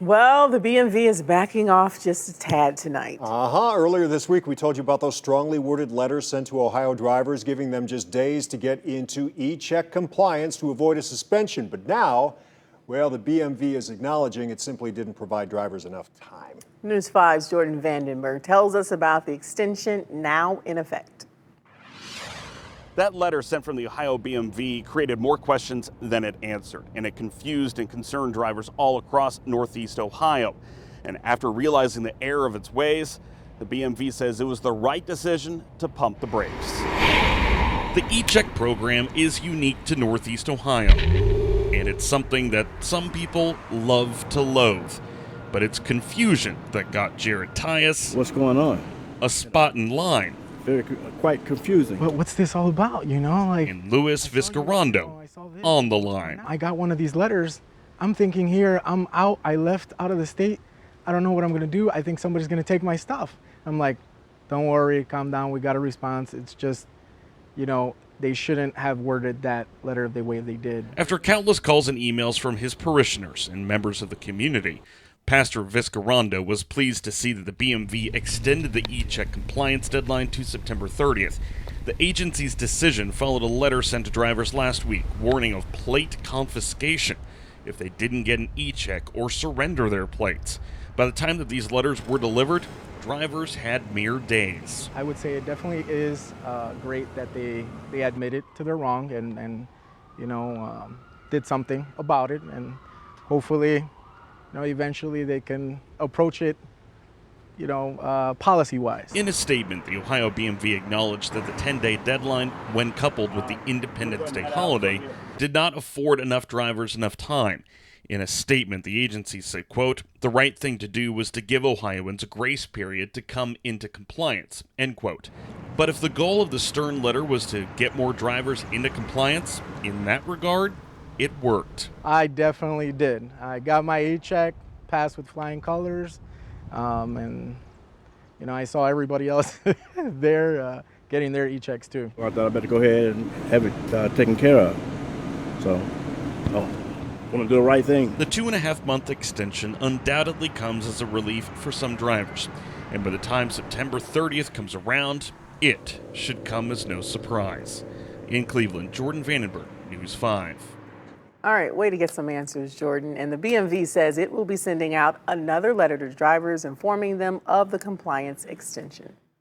Well, the BMV is backing off just a tad tonight. Earlier this week, we told you about those strongly worded letters sent to Ohio drivers, giving them just days to get into e-check compliance to avoid a suspension. But now, well, the BMV is acknowledging it simply didn't provide drivers enough time. News 5's Jordan Vandenberg tells us about the extension now in effect. That letter sent from the Ohio BMV created more questions than it answered, and it confused and concerned drivers all across Northeast Ohio. And after realizing the error of its ways, the BMV says it was the right decision to pump the brakes. The e-check program is unique to Northeast Ohio, and it's something that some people love to loathe. But it's confusion that got Jared Tyus, what's going on? A spot in line. Quite confusing. But what's this all about, you know? And Louis Viscarando on the line. I got one of these letters. I'm thinking here, I'm out. I left out of the state. I don't know what I'm going to do. I think somebody's going to take my stuff. I'm like, don't worry, calm down. We got a response. It's just, you know, they shouldn't have worded that letter the way they did. After countless calls and emails from his parishioners and members of the community, Pastor Viscarando was pleased to see that the BMV extended the e-check compliance deadline to September 30th. The agency's decision followed a letter sent to drivers last week warning of plate confiscation if they didn't get an e-check or surrender their plates. By the time that these letters were delivered, drivers had mere days. I would say it definitely is great that they admitted to their wrong and you know, did something about it, and hopefully, you know, eventually they can approach it, you know, policy-wise. In a statement, the Ohio BMV acknowledged that the 10-day deadline, when coupled with the Independence Day holiday, did not afford enough drivers enough time. In a statement, the agency said, quote, "The right thing to do was to give Ohioans a grace period to come into compliance," end quote. But if the goal of the stern letter was to get more drivers into compliance, in that regard, it worked. I definitely did. I got my e-check, passed with flying colors, and you know, I saw everybody else there getting their e-checks too. I thought I better go ahead and have it taken care of. So, I want to do the right thing. The 2.5-month extension undoubtedly comes as a relief for some drivers, and by the time September 30th comes around, it should come as no surprise. In Cleveland, Jordan Vandenberg, News 5. All right, way to get some answers, Jordan. And the BMV says it will be sending out another letter to drivers informing them of the compliance extension.